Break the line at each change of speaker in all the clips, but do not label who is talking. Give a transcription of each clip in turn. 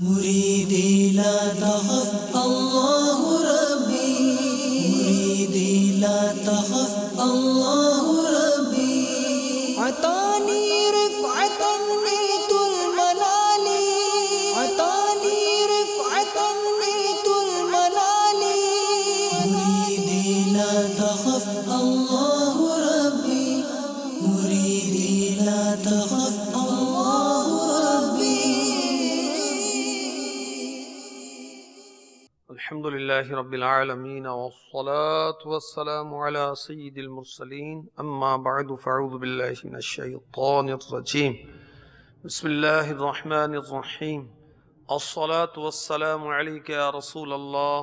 مريدي لا تخف الله ربي، مريدي لا تخف الله ربي. عطاني رفعة نيت المنال، عطاني رفعة نيت المنال. مريدي لا تخف الله ربي، مريدي لا تخف الله ربي.
الحمد لله رب العالمين والصلاة والسلام على سيد المرسلين أما بعد فأعوذ بالله من الشيطان الرجيم بسم الله الرحمن الرحيم. الصلاة والسلام عليك يا رسول الله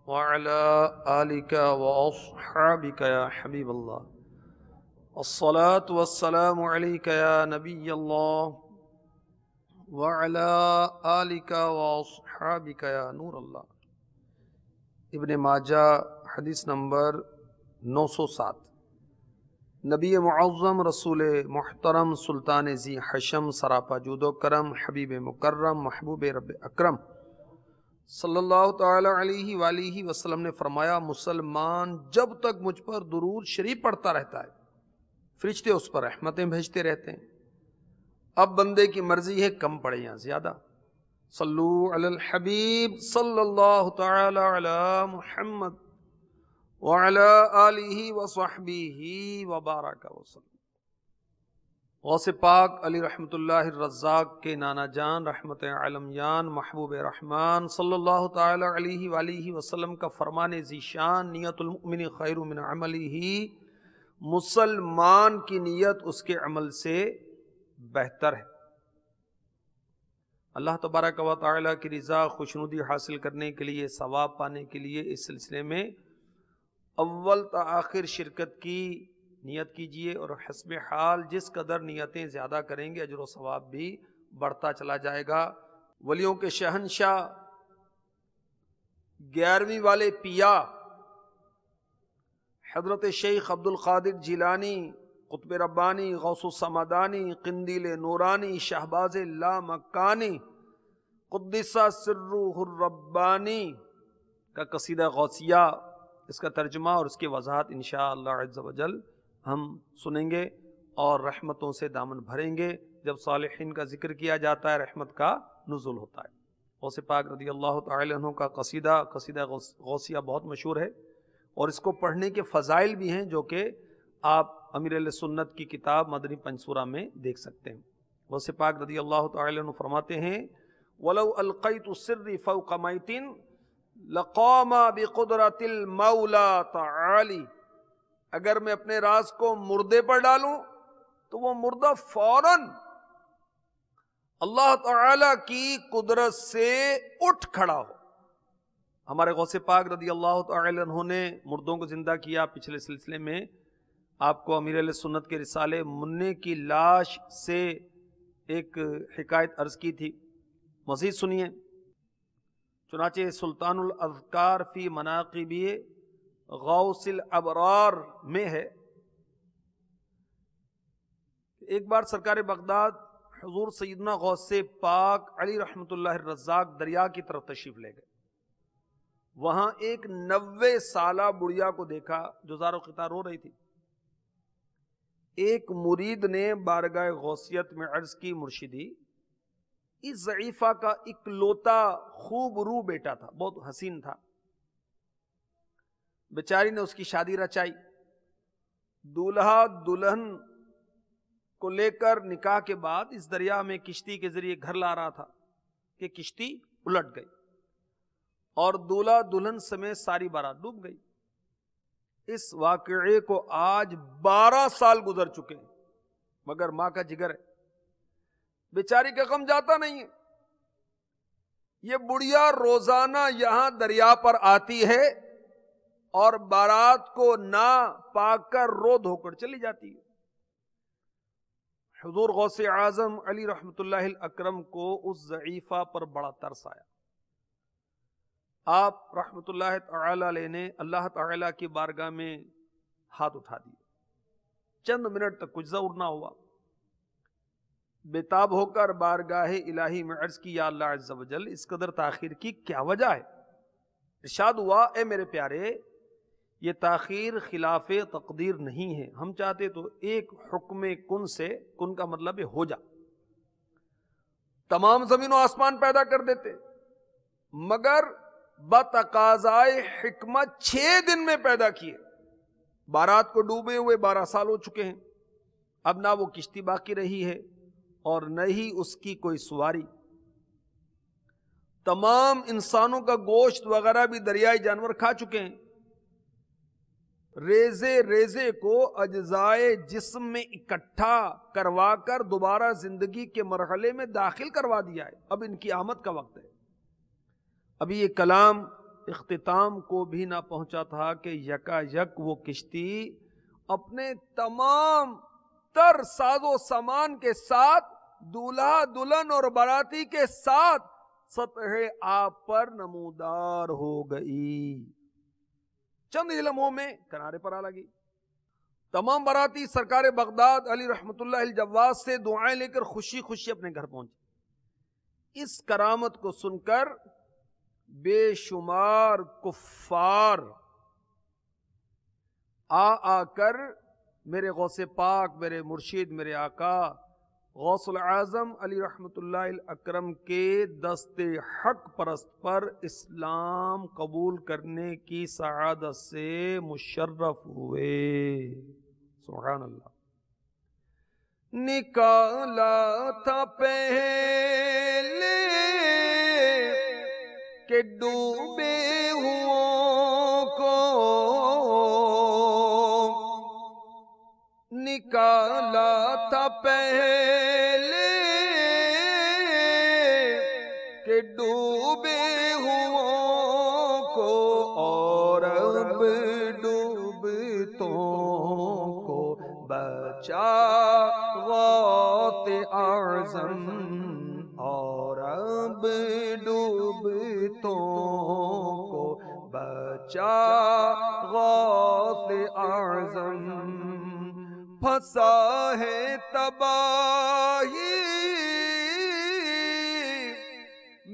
وعلى آلك وأصحابك يا حبيب الله. الصلاة والسلام عليك يا نبي الله وعلى آلك وأصحابك يا نور الله. ابن ماجہ حدیث نمبر 907. نبی معظم رسول محترم سلطان ذی حشم سراپا جود و کرم حبیب مکرم محبوب رب اکرم صلی اللہ تعالی علیہ وآلہ وسلم نے فرمایا، مسلمان جب تک مجھ پر درود شریف پڑھتا رہتا ہے فرشتے اس پر رحمتیں بھیجتے رہتے ہیں. اب بندے کی مرضی ہے کم پڑھے یا زیادہ. صلو علی الحبیب صلی اللہ تعالی علی محمد وعلی آلہ وصحبہ وبارک وسلم. غوث پاک علی رحمت اللہ الرزاق کے نانا جان رحمت عالمیان محبوب رحمان صلی اللہ تعالی علیہ وآلہ وسلم کا فرمان ذیشان، نیت المؤمن خیر من عملہ، مسلمان کی نیت اس کے عمل سے بہتر ہے. اللہ تبارک و تعالیٰ کی رضا خوشنودی حاصل کرنے کے لیے، ثواب پانے کے لیے اس سلسلے میں اول تا آخر شرکت کی نیت کیجئے، اور حسب حال جس قدر نیتیں زیادہ کریں گے اجر و ثواب بھی بڑھتا چلا جائے گا. ولیوں کے شہنشاہ 11ویں والے پیا حضرت شیخ عبد القادر جیلانی قطب ربانی غوث السمدانی قندیل نورانی شہباز لامکانی قدس سرہ الربانی کا قصیدہ غوثیہ، اس کا ترجمہ اور اس کی وضاحت انشاءاللہ عز و جل ہم سنیں گے اور رحمتوں سے دامن بھریں گے. جب صالحین کا ذکر کیا جاتا ہے رحمت کا نزول ہوتا ہے. غوث پاک رضی اللہ تعالی عنہ کا قصیدہ غوثیہ بہت مشہور ہے، اور اس کو پڑھنے کے فضائل بھی ہیں جو کہ آپ امیر اہل سنت کی کتاب مدنی پنسورہ میں دیکھ سکتے ہیں. غوث پاک رضی اللہ تعالی عنہ فرماتے ہیں، وَلَوْ أَلْقَيْتُ السِّرِّ فَوْقَ مَيْتٍ لَقَامَ بِقُدْرَةِ الْمَوْلَى تَعَالِي. اگر میں اپنے راز کو مردے پر ڈالوں تو وہ مردہ فوراً اللہ تعالی کی قدرت سے اٹھ کھڑا ہو. ہمارے غوث پاک رضی اللہ تعالی عنہ نے مردوں کو زندہ کیا. پچھلے سلسلے میں آپ کو امیر اہل سنت کے رسالے منع کی لاش سے ایک حکایت عرض کی تھی، مزید سنیے. چنانچہ سلطان الاذکار فی مناقب غوث الابرار میں ہے، ایک بار سرکار بغداد حضور سیدنا غوث پاک علی رحمت اللہ الرزاق دریا کی طرف تشریف لے گئے. وہاں ایک 90 سالہ بڑھیا کو دیکھا جو زار و قطار رو رہی تھی. ایک مرید نے بارگاہ غوثیت میں عرض کی، مرشدی اس ضعیفہ کا اکلوتا خوب رو بیٹا تھا، بہت حسین تھا، بیچاری نے اس کی شادی رچائی. دولہا دلہن کو لے کر نکاح کے بعد اس دریا میں کشتی کے ذریعے گھر لا رہا تھا کہ کشتی الٹ گئی اور دولہا دلہن سمیت ساری بارات ڈوب گئی. اس واقعے کو آج 12 سال گزر چکے ہیں، مگر ماں کا جگر ہے، بیچاری کا غم جاتا نہیں ہے. یہ بڑھیا روزانہ یہاں دریا پر آتی ہے اور بارات کو نہ پا کر رو دھو کر چلی جاتی ہے. حضور غوث اعظم علی رحمت اللہ الاکرم کو اس ضعیفہ پر بڑا ترس آیا. آپ رحمت اللہ تعالی علیہ نے اللہ تعالی کی بارگاہ میں ہاتھ اٹھا دیے. چند منٹ تک کچھ ضرور نہ ہوا. بےتاب ہو کر بارگاہ الہی میں عرض کی، یا اللہ عز و جل اس قدر تاخیر کی کیا وجہ ہے؟ ارشاد ہوا، اے میرے پیارے، یہ تاخیر خلاف تقدیر نہیں ہے، ہم چاہتے تو ایک حکم کن سے، کن کا مطلب ہے ہو جا، تمام زمین و آسمان پیدا کر دیتے، مگر بتقاضائے حکمت 6 دن میں پیدا کیے۔ بارات کو ڈوبے ہوئے 12 سال ہو چکے ہیں، اب نہ وہ کشتی باقی رہی ہے اور نہ ہی اس کی کوئی سواری، تمام انسانوں کا گوشت وغیرہ بھی دریائی جانور کھا چکے ہیں، ریزے ریزے کو اجزائے جسم میں اکٹھا کروا کر دوبارہ زندگی کے مرحلے میں داخل کروا دیا ہے، اب ان کی آمد کا وقت ہے۔ ابھی یہ کلام اختتام کو بھی نہ پہنچا تھا کہ یکا یک وہ کشتی اپنے تمام تر ساز و سامان کے ساتھ، دولہا دلہن اور باراتی کے ساتھ سطح آب پر نمودار ہو گئی، چند ہی لمحوں میں کنارے پر آ لگی۔ تمام باراتی سرکار بغداد علی رحمت اللہ الجواز سے دعائیں لے کر خوشی خوشی اپنے گھر پہنچے۔ اس کرامت کو سن کر بے شمار کفار آ کر میرے غوث پاک، میرے مرشد، میرے آقا غوث العظم علی رحمت اللہ الاکرم کے دست حق پرست پر اسلام قبول کرنے کی سعادت سے مشرف ہوئے۔ سبحان اللہ۔ نکالا تھا پہلے کہ ڈوبے ہوں کو، نکالا تھا پہلے کہ ڈوبے ہوں کو، اور اب ڈوبتوں کو بچا غوث اعظم، اور اب ڈوبتوں کو بچا غوث اعظم، پھنسا ہے تباہی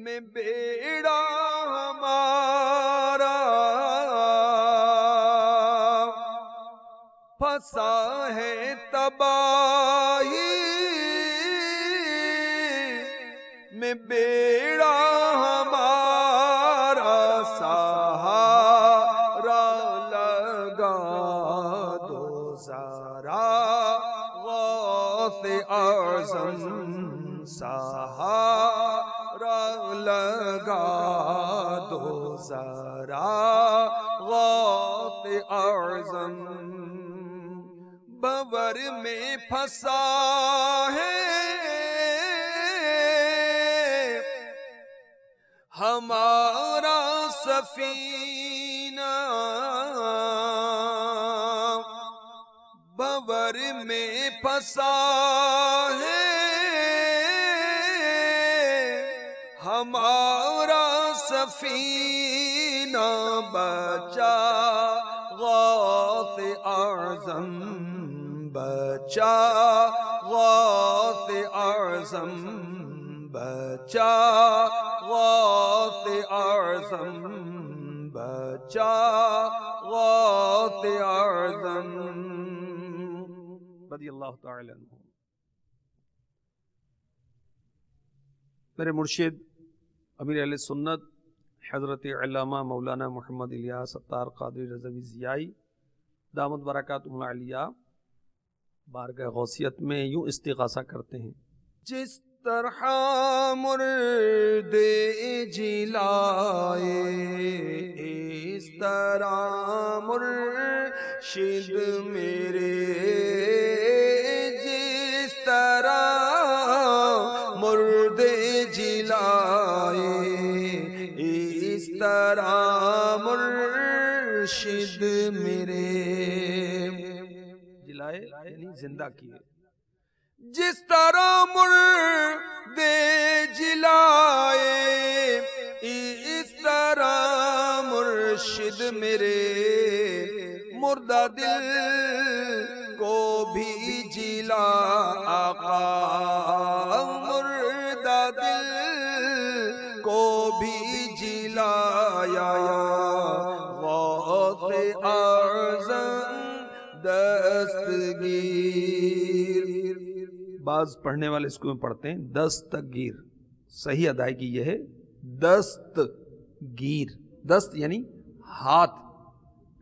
میں بیڑا ہمارا، پھنسا ہے تباہی میں بیڑا ہمارا، سہارا لگا دو ذرا غوث اعظم، سہارا لگا دو ذرا غوث اعظم، بور میں پھنسا ہے ہمارا سفینہ، بور میں پھنسا ہے ہمارا سفینہ، بچا غوث اعظم، بچا غوث اعظم، بچا غوث اعظم، بچا غوث اعظم رضی اللہ تعالی عنہ۔ میرے مرشد امیر اہل سنت حضرت علامہ مولانا محمد الیاس اتار قادری رضوی ضیائی دامت برکاتہم العالیہ بارگاہ غوثیت میں یوں استغاثہ کرتے ہیں، جس طرح مردے جلائے اس طرح مرشد میرے، جس طرح مردے جلائے اس طرح مرشد میرے، جلائے یعنی زندہ کیے، جس طرح مردے جلائے اس طرح مرشد میرے، مردہ دل کو بھی جلا آقا بھی جلایا غوث اعظم دستگیر. بعض پڑھنے والے اس کو پڑھتے ہیں دستگیر، صحیح ادائیگی یہ ہے دستگیر. دست یعنی ہاتھ،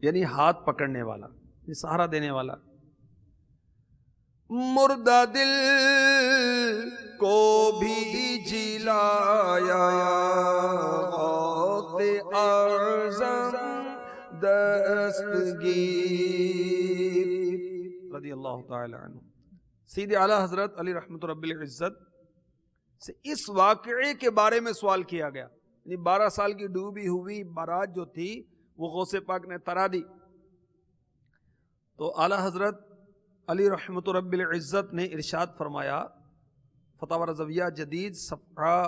یعنی ہاتھ پکڑنے والا، سہارا دینے والا. مردہ دل کو بھی جلایا غوث اعظم دستگیر رضی اللہ تعالی عنہ. سید اعلی حضرت علی رحمت رب العزت سے اس واقعے کے بارے میں سوال کیا گیا. یعنی 12 سال کی ڈوبی ہوئی بارات جو تھی وہ غوث پاک نے ترا دی. تو اعلی حضرت علی رحمت رب العزت نے ارشاد فرمایا، فتاوی رضویہ جدید صفحہ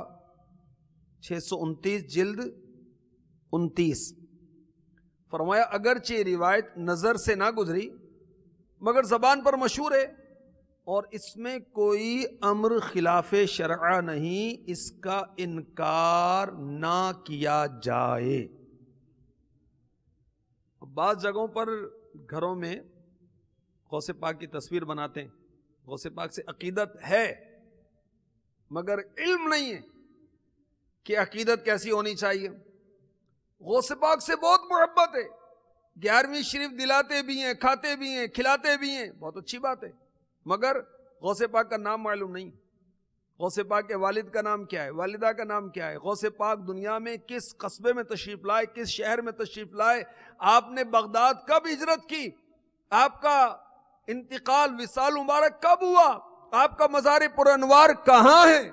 629 جلد 29، فرمایا اگرچہ روایت نظر سے نہ گزری مگر زبان پر مشہور ہے اور اس میں کوئی امر خلاف شرع نہیں، اس کا انکار نہ کیا جائے. بعض جگہوں پر گھروں میں غوث پاک کی تصویر بناتے ہیں، غوث پاک سے عقیدت ہے مگر علم نہیں ہے کہ عقیدت کیسی ہونی چاہیے. غوث پاک سے بہت محبت ہے، 11ویں شریف دلاتے بھی ہیں، کھاتے بھی ہیں، کھلاتے بھی ہیں، بہت اچھی بات ہے، مگر غوث پاک کا نام معلوم نہیں. غوث پاک کے والد کا نام کیا ہے، والدہ کا نام کیا ہے، غوث پاک دنیا میں کس قصبے میں تشریف لائے، کس شہر میں تشریف لائے، آپ نے بغداد کب ہجرت کی، آپ کا انتقال وصال مبارک کب ہوا، آپ کا مزار پر انوار کہاں ہے.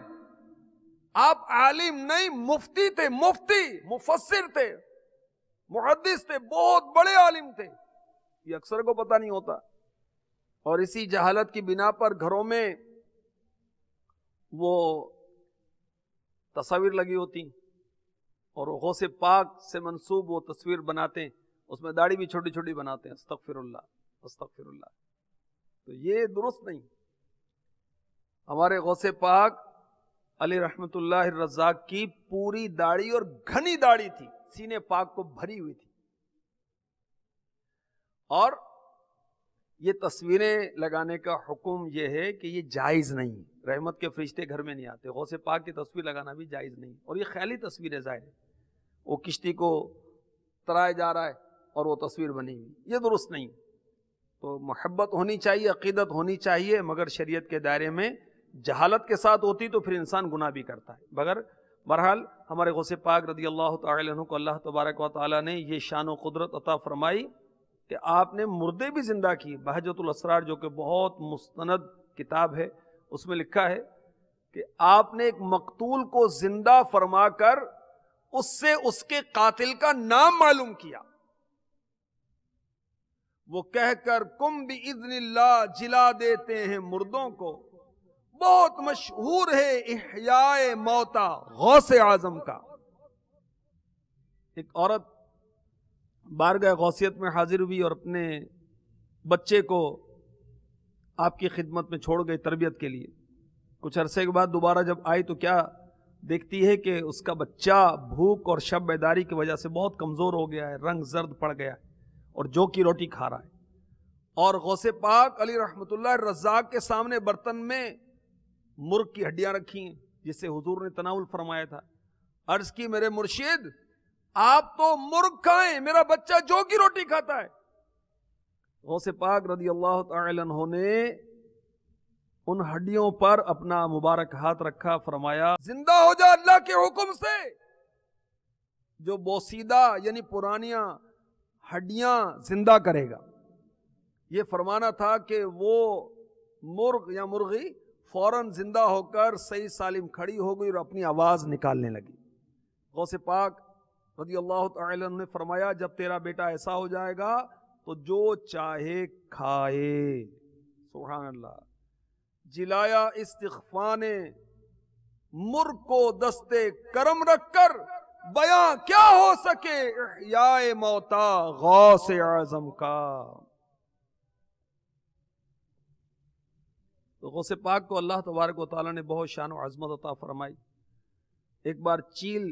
آپ عالم نہیں، مفتی تھے، مفتی مفسر تھے، محدث تھے، بہت بڑے عالم تھے. یہ اکثر کو پتہ نہیں ہوتا، اور اسی جہالت کی بنا پر گھروں میں وہ تصاویر لگی ہوتی اور غوث پاک سے منسوب وہ تصویر بناتے ہیں، اس میں داڑھی بھی چھوٹی چھوٹی بناتے ہیں. استغفر اللہ استغفر اللہ. تو یہ درست نہیں. ہمارے غوث پاک علی رحمت اللہ الرزاق کی پوری داڑھی اور گھنی داڑھی تھی، سینے پاک کو بھری ہوئی تھی. اور یہ تصویریں لگانے کا حکم یہ ہے کہ یہ جائز نہیں. رحمت کے فرشتے گھر میں نہیں آتے، غوث پاک کی تصویر لگانا بھی جائز نہیں. اور یہ خیالی تصویر ہے، ظاہر ہے وہ کشتی کو ترایا جا رہا ہے اور وہ تصویر بنی ہوئی، یہ درست نہیں. تو محبت ہونی چاہیے، عقیدت ہونی چاہیے، مگر شریعت کے دائرے میں. جہالت کے ساتھ ہوتی تو پھر انسان گناہ بھی کرتا ہے. مگر بہرحال ہمارے غوث پاک رضی اللہ تعالی عنہ کو اللہ تبارک و تعالی نے یہ شان و قدرت عطا فرمائی کہ آپ نے مردے بھی زندہ کی. بہجت الاسرار جو کہ بہت مستند کتاب ہے، اس میں لکھا ہے کہ آپ نے ایک مقتول کو زندہ فرما کر اس سے اس کے قاتل کا نام معلوم کیا. وہ کہہ کر کم باذن اللہ جلا دیتے ہیں مردوں کو. بہت مشہور ہے احیاء موتا غوث اعظم کا. ایک عورت بارگاہ غوثیت میں حاضر ہوئی اور اپنے بچے کو آپ کی خدمت میں چھوڑ گئی تربیت کے لیے. کچھ عرصے کے بعد دوبارہ جب آئی تو کیا دیکھتی ہے کہ اس کا بچہ بھوک اور شب بیداری کی وجہ سے بہت کمزور ہو گیا ہے، رنگ زرد پڑ گیا ہے اور جو کی روٹی کھا رہا ہے. اور غوث پاک علی رحمت اللہ الرزاق کے سامنے برتن میں مرغ کی ہڈیاں رکھی ہیں جس سے حضور نے تناول فرمایا تھا. عرض کی میرے مرشد آپ تو مرغ کھائیں، میرا بچہ جو کی روٹی کھاتا ہے. غوث پاک رضی اللہ تعالی عنہ نے ان ہڈیوں پر اپنا مبارک ہاتھ رکھا، فرمایا زندہ ہو جا اللہ کے حکم سے. جو بوسیدہ یعنی پرانیاں ہڈیاں زندہ کرے گا. یہ فرمانا تھا کہ وہ مرغ یا مرغی فوراً زندہ ہو کر صحیح سالم کھڑی ہو گئی اور اپنی آواز نکالنے لگی. غوث پاک رضی اللہ تعالی عنہ نے فرمایا جب تیرا بیٹا ایسا ہو جائے گا تو جو چاہے کھائے. سبحان اللہ. جلایا استغفا نے مرغ کو دستے کرم رکھ کر، بیاں کیا ہو سکے احیاء موتا غوث اعظم کا. تو غوث پاک کو اللہ تبارک و تعالیٰ نے بہت شان و عظمت عطا فرمائی. ایک بار چیل